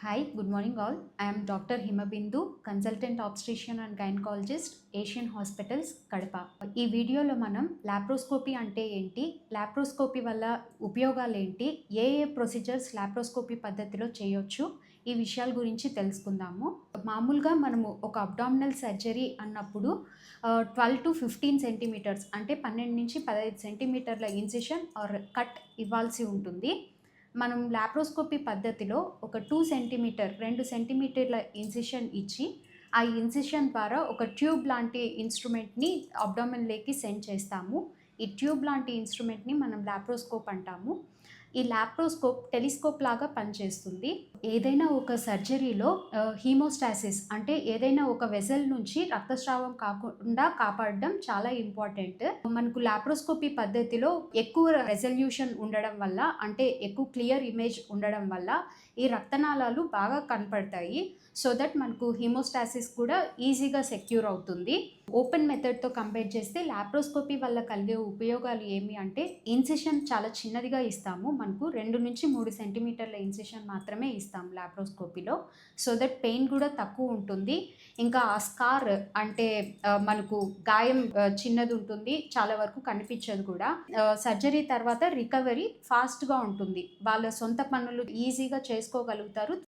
Hi, good morning all. I am Dr. Himabindu, consultant obstetrician and gynecologist, Asian Hospitals, Kadapa. ఈ వీడియోలో మనం laparoscopy అంటే ఏంటి, లాప్రోస్కోపీ వల్ల ఉపయోగాలు ఏంటి, ఏ ప్రొసీజర్స్ లాప్రోస్కోపీ పద్ధతిలో చేయొచ్చు, ఈ విషయాల గురించి తెలుసుకుందాము. మామూలుగా మనము ఒక అబ్డామినల్ సర్జరీ అన్నప్పుడు 12 to 15 సెంటీమీటర్స్ అంటే 12 నుంచి 15 సెంటీమీటర్ల ఇన్సిషన్ ఆర్ కట్ ఇవ్వాల్సి ఉంటుంది. మనం లాప్రోస్కోపీ పద్ధతిలో ఒక 2 సెంటీమీటర్ల ఇన్సిషన్ ఇచ్చి ఆ ఇన్సిషన్ ద్వారా ఒక ట్యూబ్ లాంటి ఇన్స్ట్రుమెంట్ని అబ్డామిన్లోకి సెండ్ చేస్తాము. ఈ ట్యూబ్ లాంటి ఇన్స్ట్రుమెంట్ని మనం లాప్రోస్కోప్ అంటాము. ఈ లాప్రోస్కోప్ టెలిస్కోప్ లాగా పనిచేస్తుంది. ఏదైనా ఒక సర్జరీలో హీమోస్టాసిస్ అంటే ఏదైనా ఒక వెజల్ నుంచి రక్తస్రావం కాకుండా కాపాడడం చాలా ఇంపార్టెంట్. మనకు లాప్రోస్కోపీ పద్ధతిలో ఎక్కువ రెజల్యూషన్ ఉండడం వల్ల అంటే ఎక్కువ క్లియర్ ఇమేజ్ ఉండడం వల్ల ఈ రక్తనాళాలు బాగా కనపడతాయి. సో దట్ మనకు హీమోస్టాసిస్ కూడా ఈజీగా సెక్యూర్ అవుతుంది. ఓపెన్ మెథడ్తో కంపేర్ చేస్తే లాప్రోస్కోపీ వల్ల కలిగే ఉపయోగాలు ఏమి అంటే ఇన్సిషన్ చాలా చిన్నదిగా ఇస్తాము. మనకు 2 నుంచి 3 సెంటీమీటర్ల ఇన్సిషన్ మాత్రమే ఇస్తాము లాప్రోస్కోపీలో. సో దట్ పెయిన్ కూడా తక్కువ ఉంటుంది. ఇంకా ఆ స్కార్ అంటే మనకు గాయం చిన్నది ఉంటుంది, చాలా వరకు కనిపించదు కూడా. సర్జరీ తర్వాత రికవరీ ఫాస్ట్గా ఉంటుంది. వాళ్ళ సొంత పనులు ఈజీగా చేసుకోగలుగుతారు.